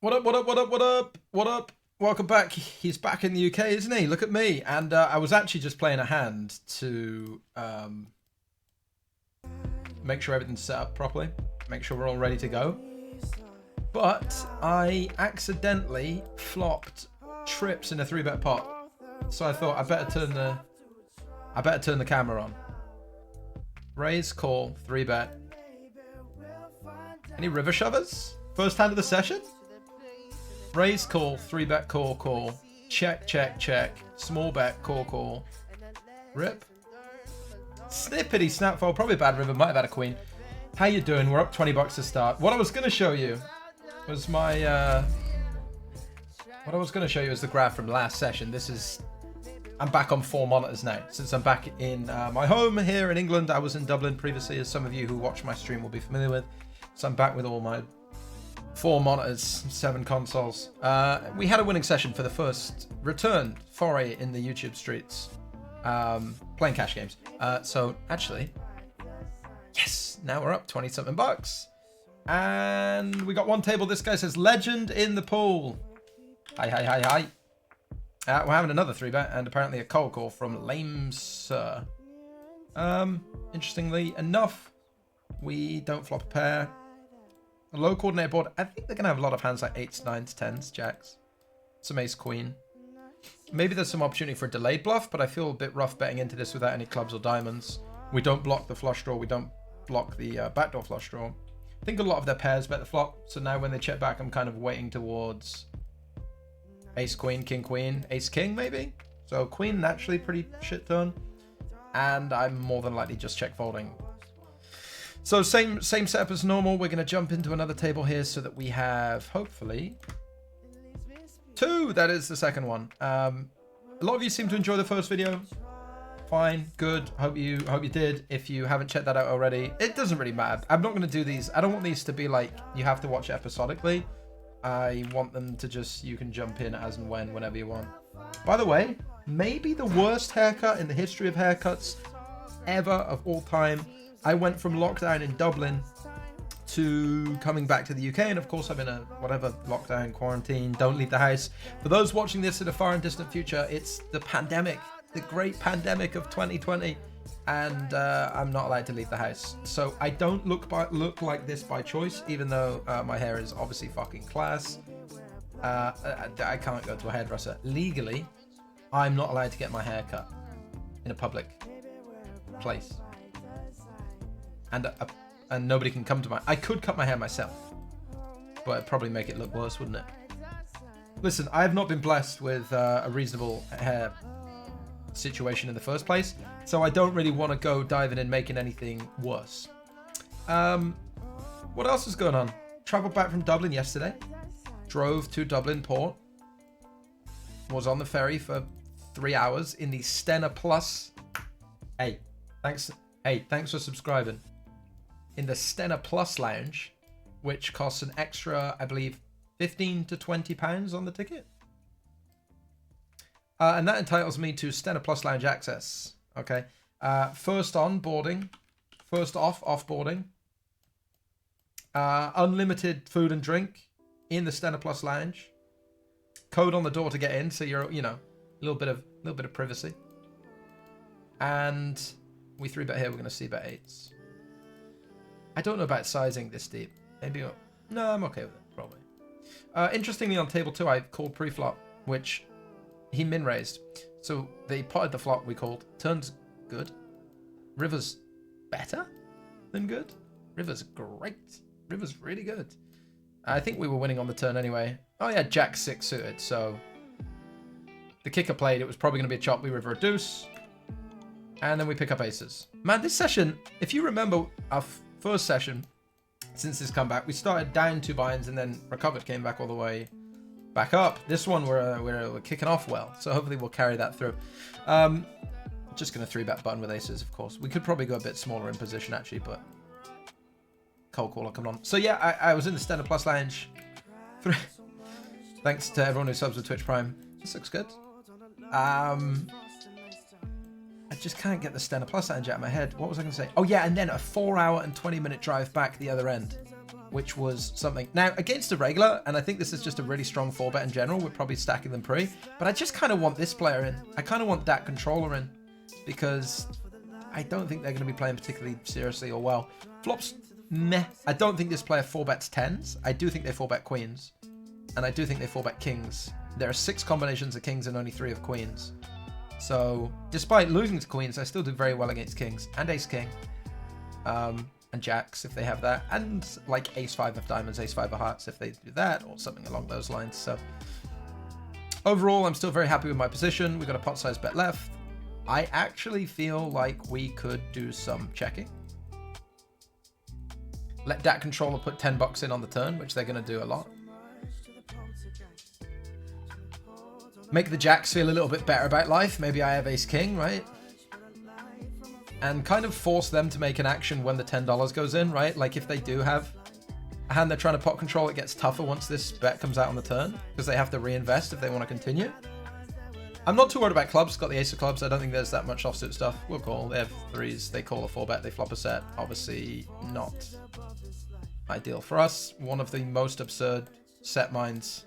What up, what up, what up, what up, what up? Welcome back. He's back in the UK, isn't he? Look at me. And I was actually just playing a hand to make sure everything's set up properly, make sure we're all ready to go. But I accidentally flopped trips in a 3-bet pot. So I thought I better turn the camera on. Raise, call, 3-bet. Any river shovers? First hand of the session? Raise, call, 3-bet, call, call. Check, check, check. Small bet, call, call. Rip. Snippety snap fold. Probably a bad river. Might have had a queen. How you doing? We're up 20 bucks to start. What I was going to show you was my... what I was going to show you is the graph from last session. This is... I'm back on 4 monitors now. Since I'm back in my home here in England. I was in Dublin previously, as some of you who watch my stream will be familiar with. So I'm back with all my 4 monitors, 7 consoles. We had a winning session for the first return foray in the YouTube streets, playing cash games. So actually, yes, now we're up 20 something bucks. And we got one table. This guy says legend in the pool. Hi, hi, hi, hi. We're having another 3-bet and apparently a cold call from Lame Sir. Interestingly enough, we don't flop a pair. A low coordinated board. I think they're going to have a lot of hands like 8s, 9s, 10s, jacks. Some ace queen. Maybe there's some opportunity for a delayed bluff, but I feel a bit rough betting into this without any clubs or diamonds. We don't block the flush draw. We don't block the backdoor flush draw. I think a lot of their pairs bet the flop. So now when they check back, I'm kind of waiting towards ace queen, king queen, ace king maybe. So queen naturally pretty shit turn. And I'm more than likely just check folding. So same setup as normal. We're going to jump into another table here so that we have, hopefully, 2. That is the second one. A lot of you seem to enjoy the first video. Fine, good. Hope you did. If you haven't checked that out already, it doesn't really matter. I'm not going to do these. I don't want these to be like you have to watch episodically. I want them to just, you can jump in as and whenever you want. By the way, maybe the worst haircut in the history of haircuts ever of all time. I went from lockdown in Dublin to coming back to the UK, and of course I'm in a whatever lockdown, quarantine, don't leave the house. For those watching this in a far and distant future, it's the pandemic, the great pandemic of 2020, and I'm not allowed to leave the house. So I don't look like this by choice, even though my hair is obviously fucking class. I can't go to a hairdresser. Legally, I'm not allowed to get my hair cut in a public place. And nobody can come to my... I could cut my hair myself, but it'd probably make it look worse, wouldn't it? Listen, I have not been blessed with a reasonable hair situation in the first place, so I don't really want to go diving in making anything worse. What else is going on? Traveled back from Dublin yesterday. Drove to Dublin Port. Was on the ferry for 3 hours in the Stena Plus. Hey, thanks for subscribing. In the Stena Plus lounge, which costs an extra, I believe, £15 to £20 on the ticket. And that entitles me to Stena Plus lounge access. Okay. First on boarding. First off boarding. Unlimited food and drink in the Stena Plus lounge. Code on the door to get in, so you're, you know, a little bit of privacy. And we 3-bet here, we're going to see bet 8s. I don't know about sizing this deep. Maybe... No, I'm okay with it, probably. Interestingly, on table 2, I called pre-flop, which he min-raised. So they potted the flop we called. Turns good. River's better than good. River's great. River's really good. I think we were winning on the turn anyway. Oh yeah, Jack 6 suited, so... The kicker played, it was probably going to be a chop. We river a deuce. And then we pick up aces. Man, this session, if you remember our first session since this comeback, we started down 2 binds and then recovered, came back all the way back up. This one we're kicking off well, so hopefully we'll carry that through. Just gonna 3-bet button with aces, of course. We could probably go a bit smaller in position actually, but cold caller coming on. So yeah, I was in the Stena Plus lounge. Thanks to everyone who subs with Twitch Prime. This looks good. I just can't get the Stena Plus lounge out of my head. What was I going to say? Oh yeah, and then a 4 hour and 20 minute drive back the other end. which was something. Now, against a regular, and I think this is just a really strong 4-bet in general, we're probably stacking them pre, but I just kind of want this player in. I kind of want that controller in, because I don't think they're going to be playing particularly seriously or well. Flops, meh. I don't think this player 4-bets 10s. I do think they 4-bet queens, and I do think they 4-bet kings. There are 6 combinations of kings and only 3 of queens. So, despite losing to queens, I still do very well against kings and ace-king. And jacks if they have that, and like ace-5 of diamonds, ace-5 of hearts if they do that, or something along those lines. So overall, I'm still very happy with my position. We've got a pot size bet left. I actually feel like we could do some checking. Let that controller put 10 bucks in on the turn, which they're going to do a lot. Make the jacks feel a little bit better about life. Maybe I have ace-king, right? And kind of force them to make an action when the $10 goes in, right? Like if they do have a hand they're trying to pot control, it gets tougher once this bet comes out on the turn, because they have to reinvest if they want to continue. I'm not too worried about clubs. Got the ace of clubs. I don't think there's that much offsuit stuff. We'll call. They have 3s. They call a 4-bet. They flop a set. Obviously not ideal for us. One of the most absurd set minds.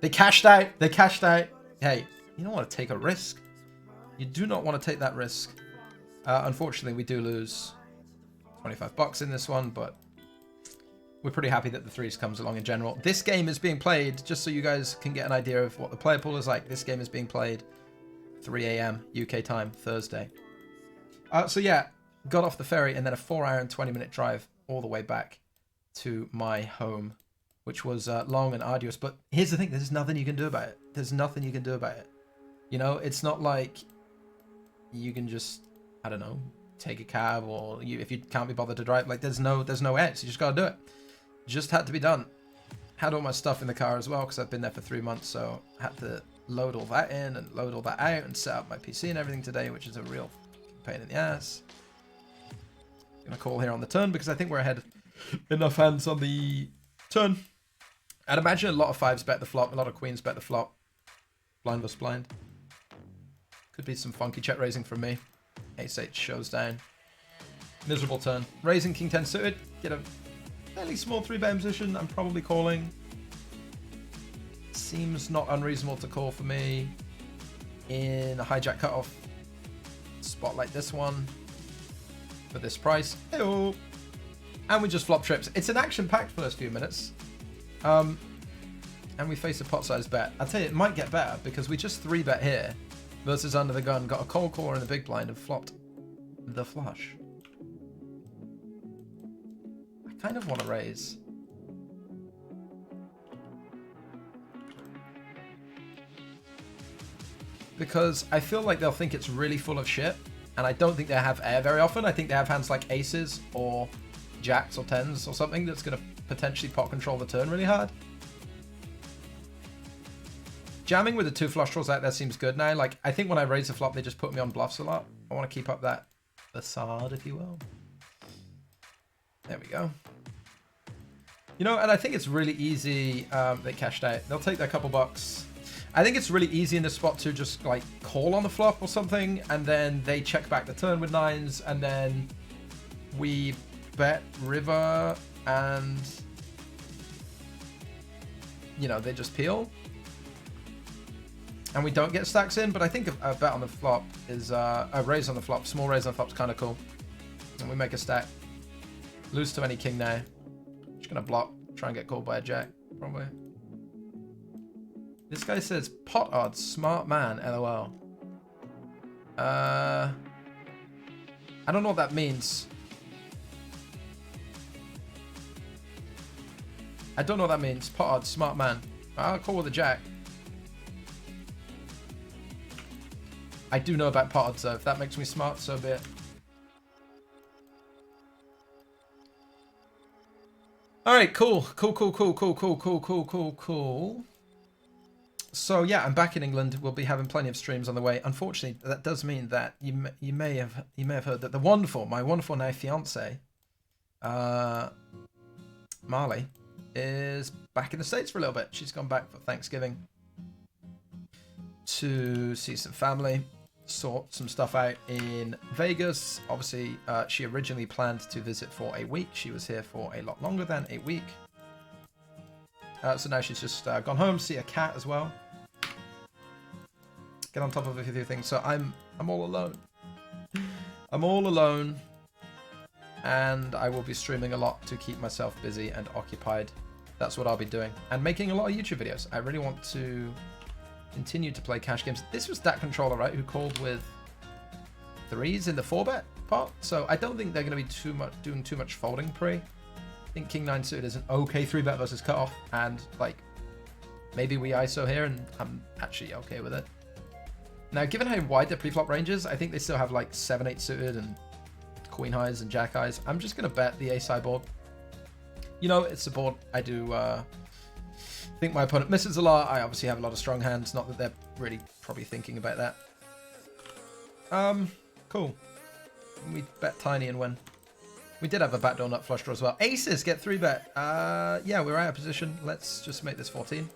They cashed out. They cashed out. Hey, you don't want to take a risk. You do not want to take that risk. Unfortunately, we do lose 25 bucks in this one, but we're pretty happy that the 3s comes along in general. This game is being played, just so you guys can get an idea of what the player pool is like, this game is being played 3 a.m. UK time, Thursday. So yeah, got off the ferry and then a 4-hour and 20-minute drive all the way back to my home, which was long and arduous. But here's the thing, there's nothing you can do about it. There's nothing you can do about it. You know, it's not like you can just, I don't know, take a cab, or if you can't be bothered to drive, like there's no X. You just gotta do it. Just had to be done. Had all my stuff in the car as well because I've been there for 3 months, so had to load all that in and load all that out and set up my PC and everything today, which is a real pain in the ass. Gonna call here on the turn because I think we're ahead enough hands on the turn. I'd imagine a lot of 5s bet the flop, a lot of queens bet the flop. Blind versus blind. Could be some funky check raising from me. Ace-8 shows down. Miserable turn. Raising king 10 suited. Get a fairly small 3-bet position. I'm probably calling. Seems not unreasonable to call for me in a hijack cutoff spot like this one for this price. Hey-oh. And we just flop trips. It's an action-packed first few minutes. And we face a pot-sized bet. I'll tell you, it might get better because we just 3-bet here versus under the gun. Got a cold caller in the big blind and flopped the flush. I kind of want to raise. Because I feel like they'll think it's really full of shit. And I don't think they have air very often. I think they have hands like aces or jacks or 10s or something that's going to potentially pot control the turn really hard. Jamming with the 2 flush draws out there seems good now. Like, I think when I raise the flop, they just put me on bluffs a lot. I want to keep up that facade, if you will. There we go. You know, and I think it's really easy. They cashed out. They'll take their couple bucks. I think it's really easy in this spot to just, like, call on the flop or something, and then they check back the turn with 9s, and then we bet river, and, you know, they just peel. And we don't get stacks in, but I think a bet on the flop is a raise on the flop. Small raise on the flop's kind of cool. And we make a stack. Lose to any king now. Just gonna block. Try and get called by a jack, probably. This guy says pot odds, smart man, LOL. I don't know what that means. I don't know what that means. Pot odds, smart man. I'll call with a jack. I do know about pot odds, though. If that makes me smart, so be it. All right, cool. Cool. So yeah, I'm back in England. We'll be having plenty of streams on the way. Unfortunately, that does mean that you may have heard that my wonderful now fiance, Marley, is back in the States for a little bit. She's gone back for Thanksgiving to see some family. sort some stuff out in Vegas. Obviously, she originally planned to visit for a week. She was here for a lot longer than a week. So now she's just gone home, see a cat as well. Get on top of a few things. So I'm all alone. I'm all alone. And I will be streaming a lot to keep myself busy and occupied. That's what I'll be doing. And making a lot of YouTube videos. I really want to continue to play cash games. This was that controller, right, who called with 3s in the 4-bet part. So I don't think they're going to be doing too much folding pre. I think King 9 suited is an okay 3-bet versus cutoff. And, like, maybe we ISO here, and I'm actually okay with it. Now, given how wide their pre-flop range is, I think they still have, like, 7-8 suited and queen highs and jack highs. I'm just going to bet the ace high board. You know, it's a board I do think my opponent misses a lot. I obviously have a lot of strong hands. Not that they're really probably thinking about that. Cool. We bet tiny and win. We did have a backdoor nut flush draw as well. Aces get 3-bet. Yeah, we're out of position. Let's just make this 14.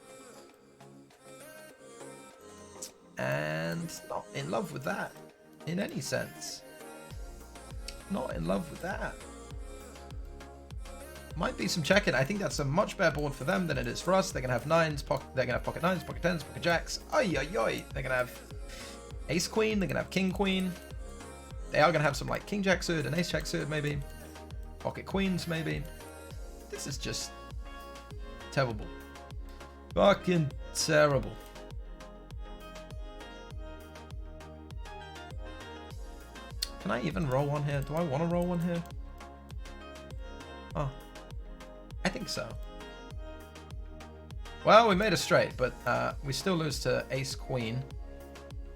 And not in love with that in any sense. Not in love with that. Might be some checking. I think that's a much better board for them than it is for us. They're gonna have 9s, they're gonna have pocket 9s, pocket 10s, pocket jacks. Oi, oi, oi. They're gonna have ace queen, they're gonna have king queen. They are gonna have some like king jack suited and ace jack suited maybe. Pocket queens maybe. This is just terrible. Fucking terrible. Can I even roll one here? Do I want to roll one here? Oh. I think so. Well, we made a straight, but we still lose to ace-queen,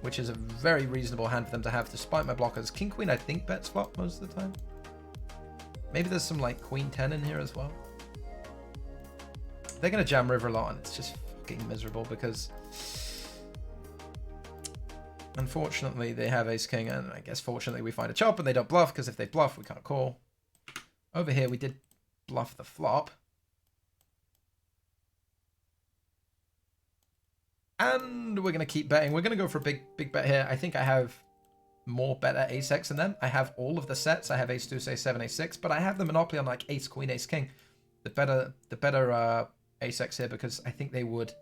which is a very reasonable hand for them to have despite my blockers. King-queen, I think, bets flop most of the time. Maybe there's some, like, queen-10 in here as well. They're going to jam river a lot, and it's just fucking miserable because... Unfortunately, they have ace-king, and I guess fortunately we find a chop, and they don't bluff, because if they bluff, we can't call. Over here, we did bluff the flop. And we're going to keep betting. We're going to go for a big bet here. I think I have more bet at ace-x than them. I have all of the sets. I have ace-deuce, ace-7, ace-6, but I have the monopoly on like ace-queen, ace-king. The better ace-x here, because I think they would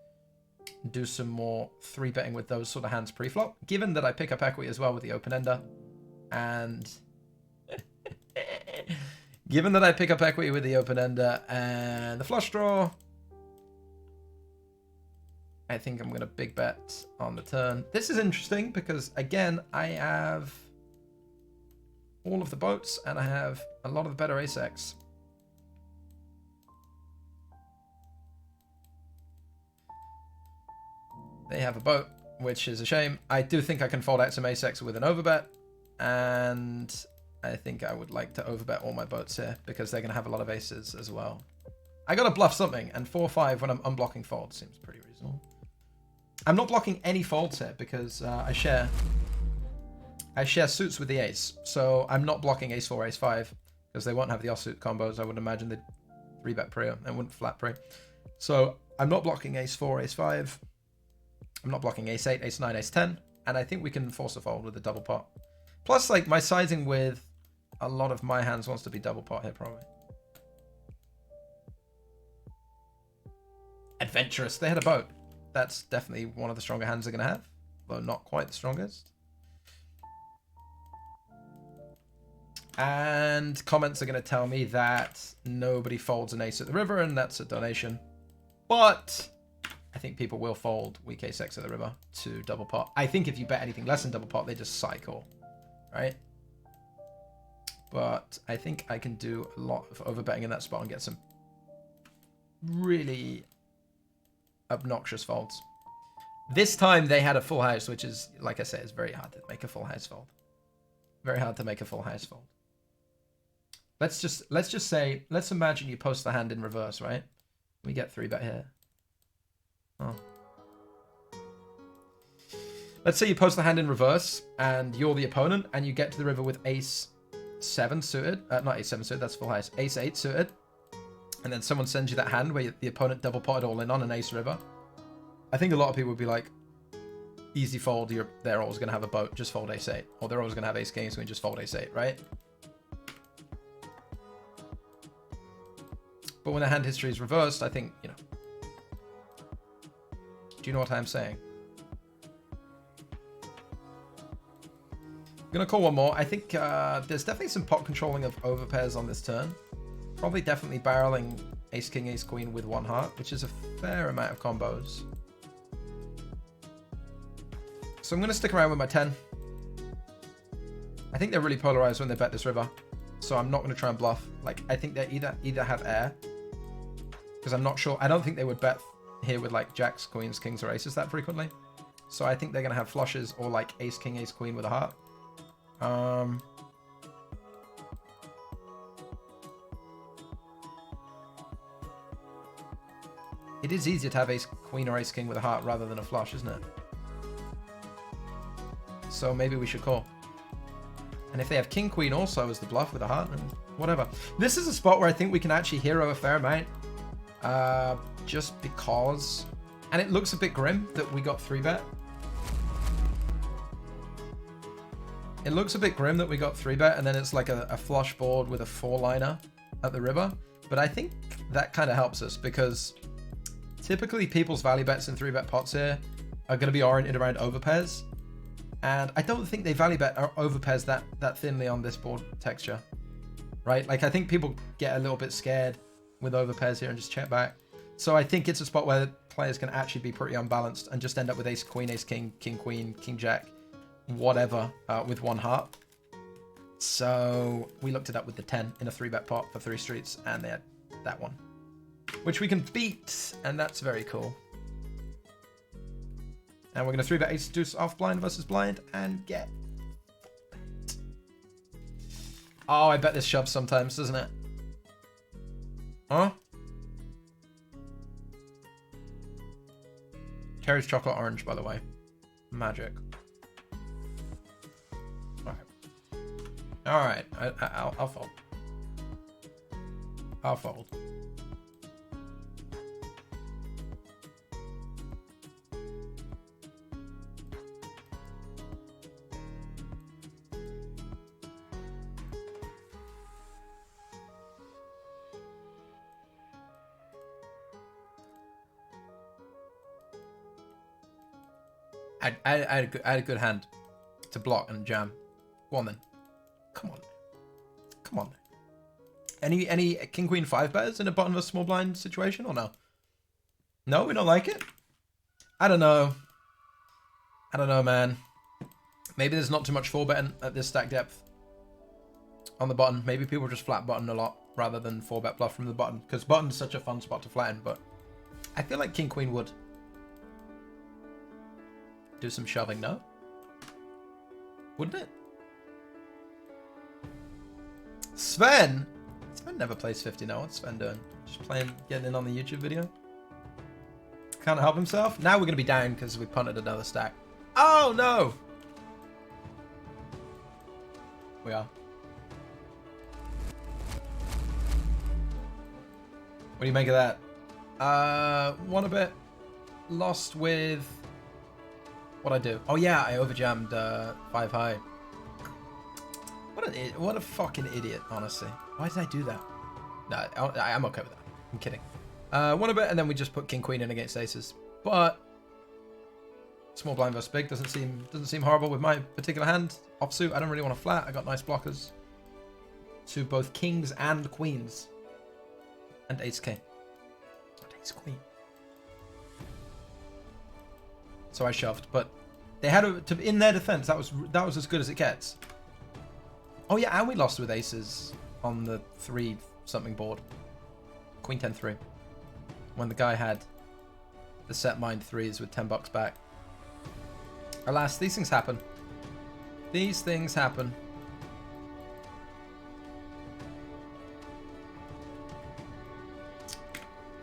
do some more 3-betting with those sort of hands pre-flop, given that I pick up equity as well with the open-ender. And... given that I pick up equity with the open-ender and the flush draw, I think I'm going to big bet on the turn. This is interesting because, again, I have all of the boats and I have a lot of the better ace-x. They have a boat, which is a shame. I do think I can fold out some ace-x with an overbet, and I think I would like to overbet all my boats here because they're going to have a lot of aces as well. I got to bluff something, and 4-5 when I'm unblocking folds seems pretty reasonable. I'm not blocking any folds here because I share suits with the ace, so I'm not blocking ace-4, ace-5 because they won't have the offsuit combos. I would imagine they'd 3-bet pre and wouldn't flat pre. So I'm not blocking ace-4, ace-5. I'm not blocking ace-8, ace-9, ace-10, and I think we can force a fold with a double pot. Plus, like, my sizing with a lot of my hands wants to be double pot here, probably. Adventurous. They had a boat. That's definitely one of the stronger hands they're going to have, though not quite the strongest. And comments are going to tell me that nobody folds an ace at the river, and that's a donation. But I think people will fold weak ace-x at the river to double pot. I think if you bet anything less than double pot, they just cycle, right? But I think I can do a lot of overbetting in that spot and get some really obnoxious folds. This time they had a full house, which is, like I said, is very hard to make a full house fold. Very hard to make a full house fold. Let's just say, let's imagine you post the hand in reverse, right? We get 3-bet here. Oh. Let's say you post the hand in reverse and you're the opponent and you get to the river with ace-7 suited. Not ace-7 suited, that's full house. Ace-8 suited. And then someone sends you that hand where the opponent double potted all in on an ace river. I think a lot of people would be like, easy fold, they're always going to have a boat, just fold ace-8. Or they're always going to have ace-king, ace-queen, just fold ace-8, right? But when the hand history is reversed, I think, you know. Do you know what I'm saying? I'm going to call one more. I think there's definitely some pot controlling of overpairs on this turn. Probably definitely barreling ace-king, ace-queen with one heart, which is a fair amount of combos. So I'm going to stick around with my 10. I think they're really polarized when they bet this river. So I'm not going to try and bluff. Like, I think they either have air. Because I'm not sure. I don't think they would bet here with like jacks, queens, kings, or aces that frequently. So I think they're going to have flushes or like ace-king, ace-queen with a heart. It is easier to have ace-queen or ace-king with a heart rather than a flush, isn't it? So maybe we should call. And if they have king-queen also as the bluff with a heart, then whatever. This is a spot where I think we can actually hero a fair amount. Just because... And it looks a bit grim that we got 3-bet. It looks a bit grim that we got 3-bet and then it's like a flush board with a 4-liner at the river. But I think that kind of helps us because typically people's value bets in 3-bet pots here are going to be oriented around overpairs. And I don't think they value bet overpairs that thinly on this board texture, right? Like I think people get a little bit scared with overpairs here and just check back. So I think it's a spot where players can actually be pretty unbalanced and just end up with ace-queen, ace-king, king-queen, king-jack, whatever, with one heart. So we looked it up with the 10 in a 3-bet pot for 3 streets and they had that one, which we can beat, and that's very cool. And we're going to 3-bet ace deuce off blind versus blind and get bet. Oh, I bet this shoves sometimes, doesn't it? Huh? Cherry's chocolate orange, by the way. Magic. Alright. I'll fold. I'll fold. I had a good hand to block and jam. Go on then. Come on. Come on. Any king queen 5 betters in a bottom of a small blind situation or no? No, we don't like it? I don't know. I don't know, man. Maybe there's not too much 4-betting at this stack depth on the button. Maybe people just flat button a lot rather than 4-bet bluff from the button because button's such a fun spot to flatten, but I feel like king queen would do some shoving, no? Wouldn't it? Sven? Sven never plays 50 now. What's Sven doing? Just playing, getting in on the YouTube video? Can't help himself? Now we're going to be down because we punted another stack. Oh, no! We are. What do you make of that? Won a bit. Lost with... What'd I do? Oh yeah, I overjammed 5 high. What a fucking idiot, honestly. Why did I do that? No, I'm okay with that. I'm kidding. Won a bit, and then we just put king queen in against aces. But small blind versus big doesn't seem horrible with my particular hand. Offsuit, I don't really want to flat. I got nice blockers to both kings and queens, and ace king, not ace queen. So I shoved, but they had in their defense, that was as good as it gets. Oh yeah, and we lost with aces on the 3-something board. Queen 10-3. When the guy had the set mind 3s with $10 back. Alas, these things happen. These things happen.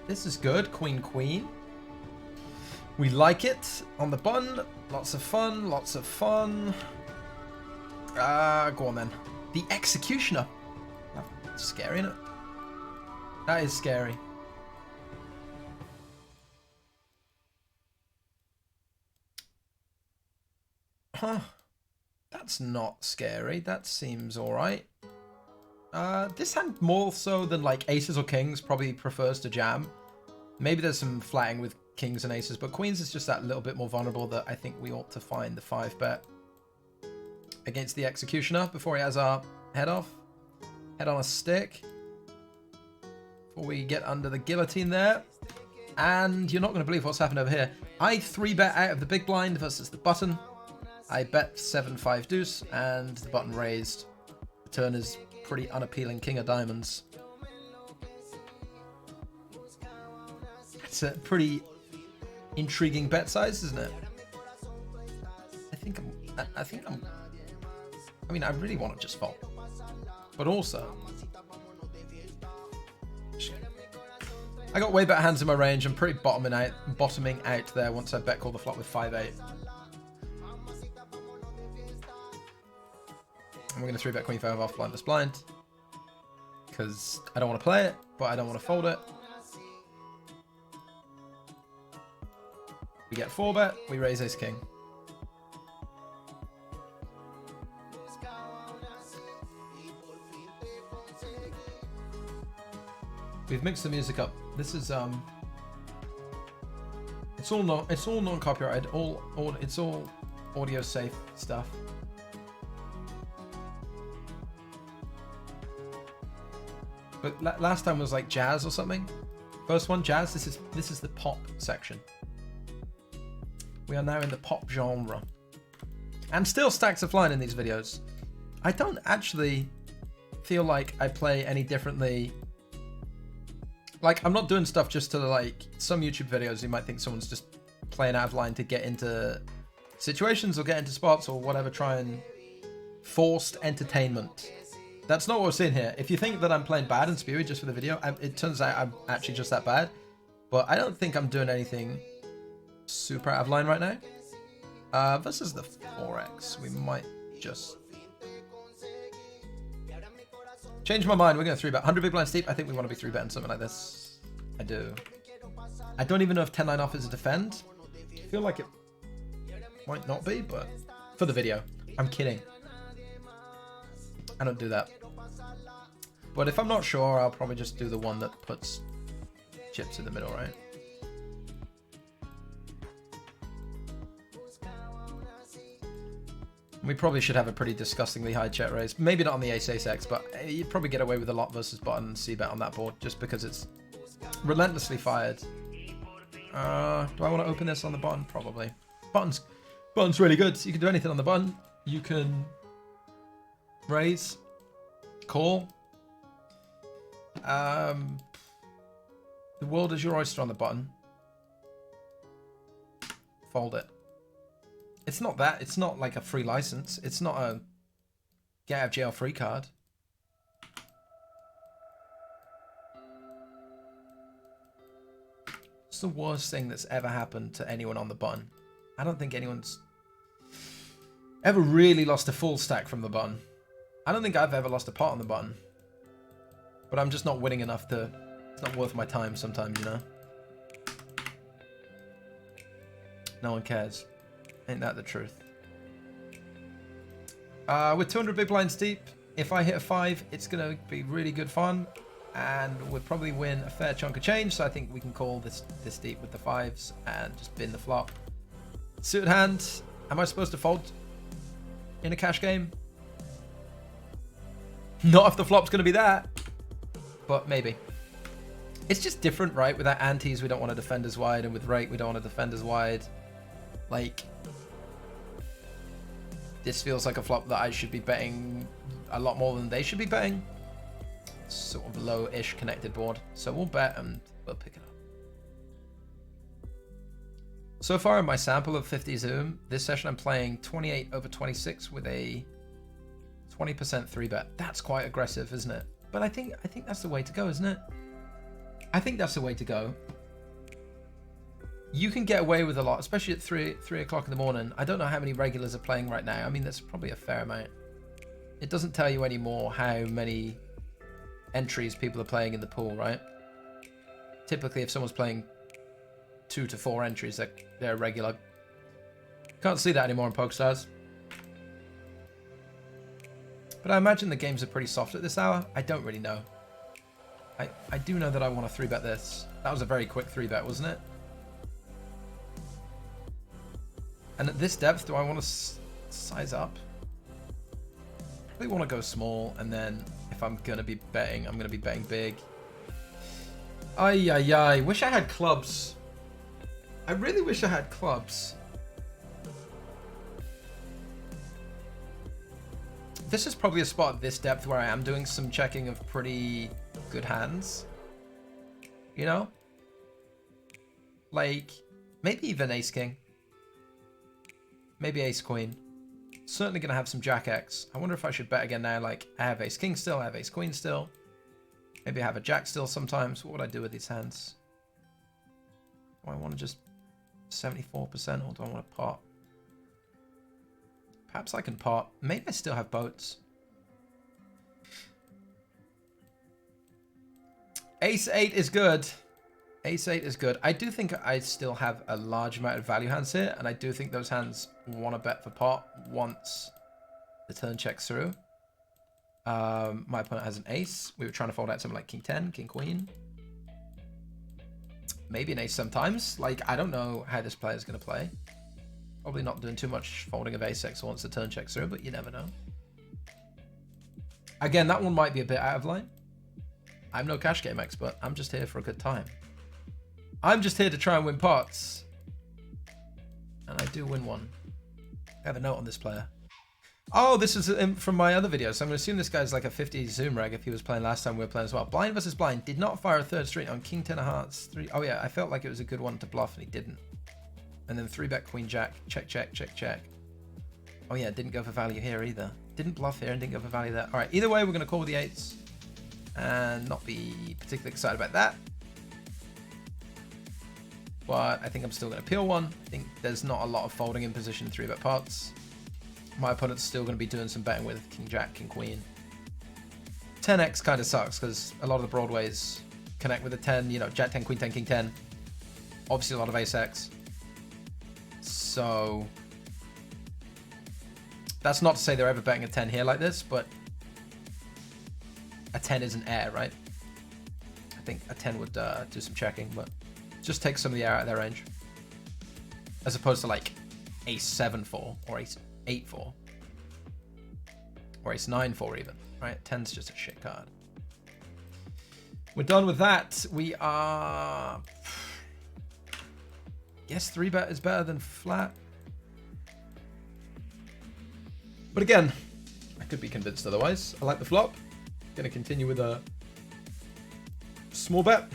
This is good. Queen, queen. We like it. On the button. Lots of fun. Lots of fun. Go on then. The Executioner. That's scary, isn't it? That is scary. Huh. That's not scary. That seems alright. This hand more so than like aces or kings probably prefers to jam. Maybe there's some flatting with kings and aces, but queens is just that little bit more vulnerable that I think we ought to find the 5-bet against the executioner before he has our head off. Head on a stick. Before we get under the guillotine there. And you're not going to believe what's happened over here. I 3-bet out of the big blind versus the button. I bet 7-5 deuce and the button raised. The turn is pretty unappealing king of diamonds. It's a pretty intriguing bet size, isn't it? I mean, I really want to just fold. But also, I got way better hands in my range. I'm pretty bottoming out there once I bet call the flop with 5-8. And we're going to 3-bet queen 5 off blindless blind. Because I don't want to play it, but I don't want to fold it. We get 4-bet, we raise ace king. We've mixed the music up. This is it's all non-copyrighted, it's all audio safe stuff. But last time was like jazz or something. First one, jazz. This is the pop section. We are now in the pop genre. And still stacks of flying in these videos. I don't actually feel like I play any differently. Like, I'm not doing stuff just to, like, some YouTube videos you might think someone's just playing out of line to get into situations or get into spots or whatever, try and forced entertainment. That's not what we're seeing here. If you think that I'm playing bad and spewy just for the video, it turns out I'm actually just that bad. But I don't think I'm doing anything super out of line right now. Versus the 4x, we might just change my mind. We're going to 3-bet 100 big blind steep. I think we want to be 3-betting something like this. I do. I don't even know if 10-9 off is a defend. I feel like it might not be, but for the video, I'm kidding. I don't do that. But if I'm not sure, I'll probably just do the one that puts chips in the middle, right? We probably should have a pretty disgustingly high check raise. Maybe not on the ace-ace-x, but you'd probably get away with a lot versus button and c-bet on that board, just because it's relentlessly fired. Do I want to open this on the button? Probably. Button's really good. You can do anything on the button. You can raise, call. The world is your oyster on the button. Fold it. It's not that. It's not like a free license. It's not a get out of jail free card. It's the worst thing that's ever happened to anyone on the button. I don't think anyone's ever really lost a full stack from the button. I don't think I've ever lost a pot on the button. But I'm just not winning enough to... It's not worth my time sometimes, you know? No one cares. Ain't that the truth? With 200 big blinds deep, if I hit a 5, it's going to be really good fun. And we'll probably win a fair chunk of change. So I think we can call this deep with the 5s and just bin the flop. Suited hand. Am I supposed to fold in a cash game? Not if the flop's going to be that. But maybe. It's just different, right? With our antes, we don't want to defend as wide. And with rake, we don't want to defend as wide. Like, this feels like a flop that I should be betting a lot more than they should be betting. Sort of low-ish connected board. So we'll bet and we'll pick it up. So far in my sample of 50 Zoom, this session I'm playing 28 over 26 with a 20% 3-bet. That's quite aggressive, isn't it? But I think that's the way to go, isn't it? I think that's the way to go. You can get away with a lot, especially at 3 o'clock in the morning. I don't know how many regulars are playing right now. I mean, that's probably a fair amount. It doesn't tell you anymore how many entries people are playing in the pool, right? Typically, if someone's playing 2 to 4 entries, they're regular. Can't see that anymore in POKERSTARS. But I imagine the games are pretty soft at this hour. I don't really know. I do know that I want to 3-bet this. That was a very quick 3-bet, wasn't it? And at this depth, do I want to size up? I really want to go small, and then if I'm going to be betting, I'm going to be betting big. Ay. Wish I had clubs. I really wish I had clubs. This is probably a spot at this depth where I am doing some checking of pretty good hands. You know? Like, maybe even ace-king. Maybe ace-queen. Certainly going to have some jack-x. I wonder if I should bet again now. Like, I have ace-king still, I have ace-queen still. Maybe I have a jack still sometimes. What would I do with these hands? Do I want to just 74% or do I want to pot? Perhaps I can pot. Maybe I still have boats. Ace-8 is good. Ace-8 is good. I do think I still have a large amount of value hands here, and I do think those hands want to bet for pot once the turn checks through. My opponent has an ace. We were trying to fold out something like king 10, king queen. Maybe an ace sometimes. Like, I don't know how this player is going to play. Probably not doing too much folding of ace-x once the turn checks through, but you never know. Again, that one might be a bit out of line. I'm no cash game expert. I'm just here for a good time. I'm just here to try and win pots. And I do win one. I have a note on this player. Oh, this is from my other video. So I'm going to assume this guy's like a 50 zoom reg if he was playing last time we were playing as well. Blind versus blind. Did not fire a third straight on king 10 of hearts. 3. Oh yeah, I felt like it was a good one to bluff and he didn't. And then 3-bet queen jack. Check, check, check, check. Oh yeah, didn't go for value here either. Didn't bluff here and didn't go for value there. All right, either way, we're going to call with the 8s. And not be particularly excited about that. But I think I'm still going to peel one. I think there's not a lot of folding in position 3-bet pots. My opponent's still going to be doing some betting with king jack, king queen. 10x kind of sucks because a lot of the broadways connect with a 10, you know, jack 10, queen 10, king 10. Obviously a lot of ace-x. So that's not to say they're ever betting a 10 here like this, but a 10 is an air, right? I think a 10 would do some checking, but just take some of the air out of their range. As opposed to like ace 7-4 or ace 8-4 or ace 9-4 even, right? 10's just a shit card. We're done with that. We are... Yes, 3-bet is better than flat. But again, I could be convinced otherwise. I like the flop. Gonna continue with a small bet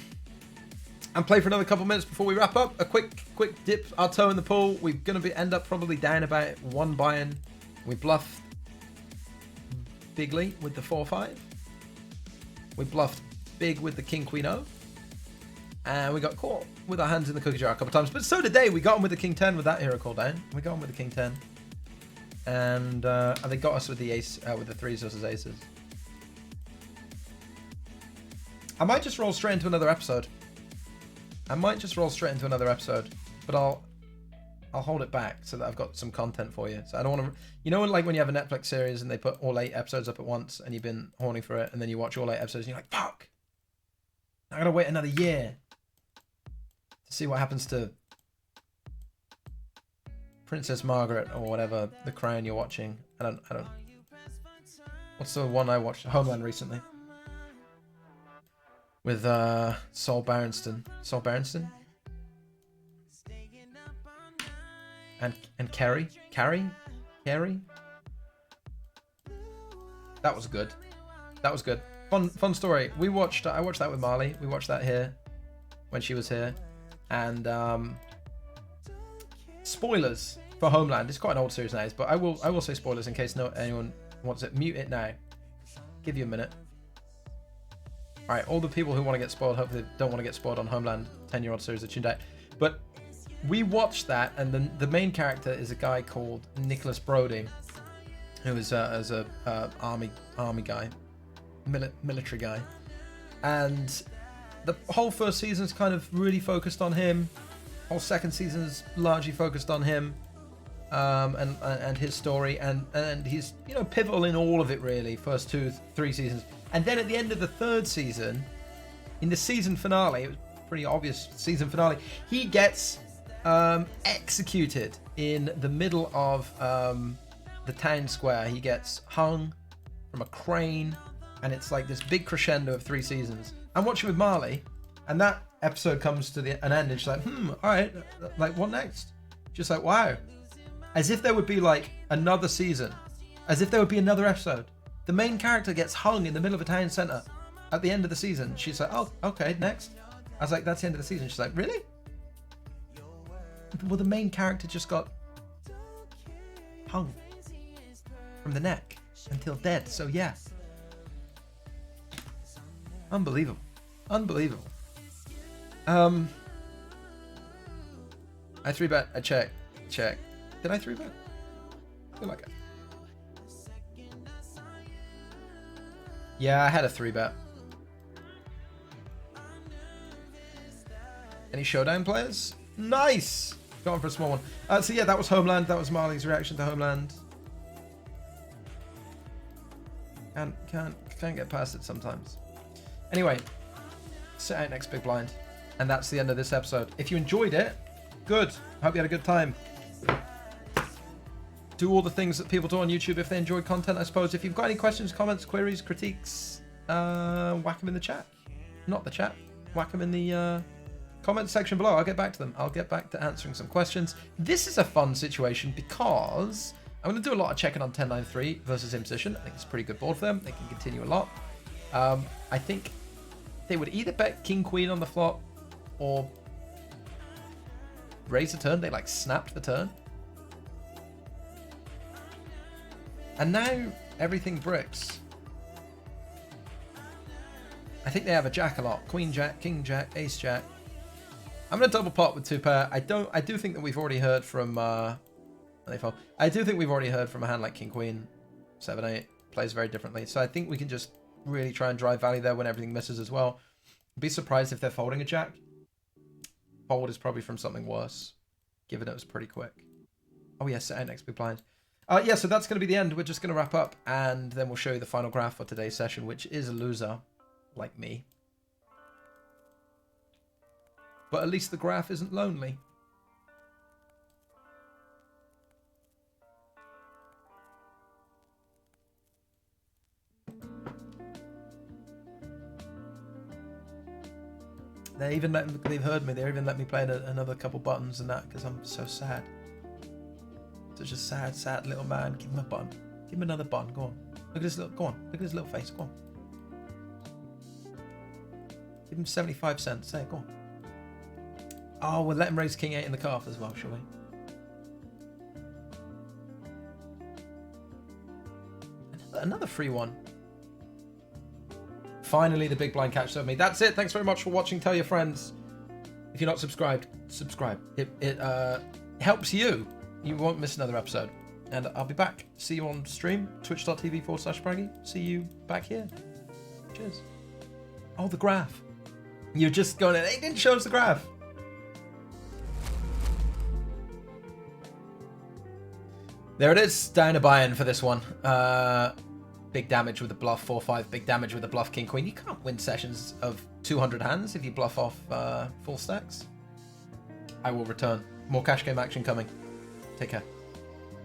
and play for another couple minutes before we wrap up. A quick dip our toe in the pool. We're gonna end up probably down about 1 buy-in. We bluffed bigly with the 4-5. We bluffed big with the king queen o. And we got caught with our hands in the cookie jar a couple times. But so did they. We got them with the king 10 with that hero call down. We got them with the king 10. And they got us with the ace, with the 3s versus aces. I might just roll straight into another episode. But I'll hold it back so that I've got some content for you. So I don't want to, you know, like when you have a Netflix series and they put all 8 episodes up at once and you've been horning for it, and then you watch all 8 episodes and you're like, fuck, I gotta wait another year to see what happens to Princess Margaret or whatever, the crown you're watching. I don't. What's the one I watched? Homeland recently. With Saul Berenstain. And Carrie. That was good. Fun story. I watched that with Marley. We watched that here when she was here. And spoilers for Homeland. It's quite an old series nowadays, but I will say spoilers in case anyone wants it. Mute it now. Give you a minute. Alright, all the people who want to get spoiled, hopefully don't want to get spoiled on Homeland, 10-year-old series are tuned out. But we watched that, and the main character is a guy called Nicholas Brody, who is a army guy, military guy. And the whole first season is kind of really focused on him. Whole second season is largely focused on him. and his story, and he's, you know, pivotal in all of it really. First 2-3 seasons, and then at the end of the 3rd season, in the season finale, it was pretty obvious season finale, he gets executed in the middle of the town square. He gets hung from a crane, and it's like this big crescendo of 3 seasons. I'm watching with Marley, and that episode comes to an end, and she's like, all right, like, what next? Just like, wow. As if there would be like another season, as if there would be another episode. The main character gets hung in the middle of a town centre at the end of the season. She's like, oh, okay, next. I was like, that's the end of the season. She's like, really? Well, the main character just got hung from the neck until dead. So yeah. Unbelievable. Unbelievable. I 3-bet, I check. Did I 3-bet? I feel like it. Yeah, I had a 3-bet. Any Showdown players? Nice! Going for a small one. So yeah, that was Homeland. That was Marley's reaction to Homeland. Can't get past it sometimes. Anyway, set out next big blind. And that's the end of this episode. If you enjoyed it, good. Hope you had a good time. Do all the things that people do on YouTube if they enjoy content, I suppose. If you've got any questions, comments, queries, critiques, whack them in the chat. Not the chat. Whack them in the comment section below. I'll get back to them. I'll get back to answering some questions. This is a fun situation because I'm going to do a lot of checking on 10-9-3 versus Imposition. I think it's a pretty good board for them. They can continue a lot. I think they would either bet King Queen on the flop or raise the turn. They like snapped the turn. And now everything bricks. I think they have a jack a lot. Queen jack, king jack, ace jack. I'm gonna double pot with 2 pair. I do think that we've already heard from I do think we've already heard from a hand like King Queen 7-8 plays very differently. So I think we can just really try and drive value there when everything misses as well. Be surprised if they're folding a jack. Fold is probably from something worse, given it was pretty quick. Oh yeah, set out next big blind. Yeah, so that's going to be the end. We're just going to wrap up, and then we'll show you the final graph for today's session, which is a loser, like me. But at least the graph isn't lonely. They've heard me. They even let me play another couple buttons and that because I'm so sad. Such a sad, sad little man. Give him a button. Give him another button. Go on. Look at his little. Go on. Look at his little face. Go on. Give him 75 cents. Say it. Go on. Oh, we'll let him raise King 8 in the calf as well, shall we? Another free one. Finally, the big blind catches up me. That's it. Thanks very much for watching. Tell your friends. If you're not subscribed, subscribe. It helps you. You won't miss another episode. And I'll be back. See you on stream. Twitch.tv/Spraggy. See you back here. Cheers. Oh, the graph. You're just going, it didn't show us the graph. There it is. Down a buy-in for this one. Big damage with the bluff 4-5. Big damage with the bluff King Queen. You can't win sessions of 200 hands if you bluff off full stacks. I will return. More cash game action coming. Take care.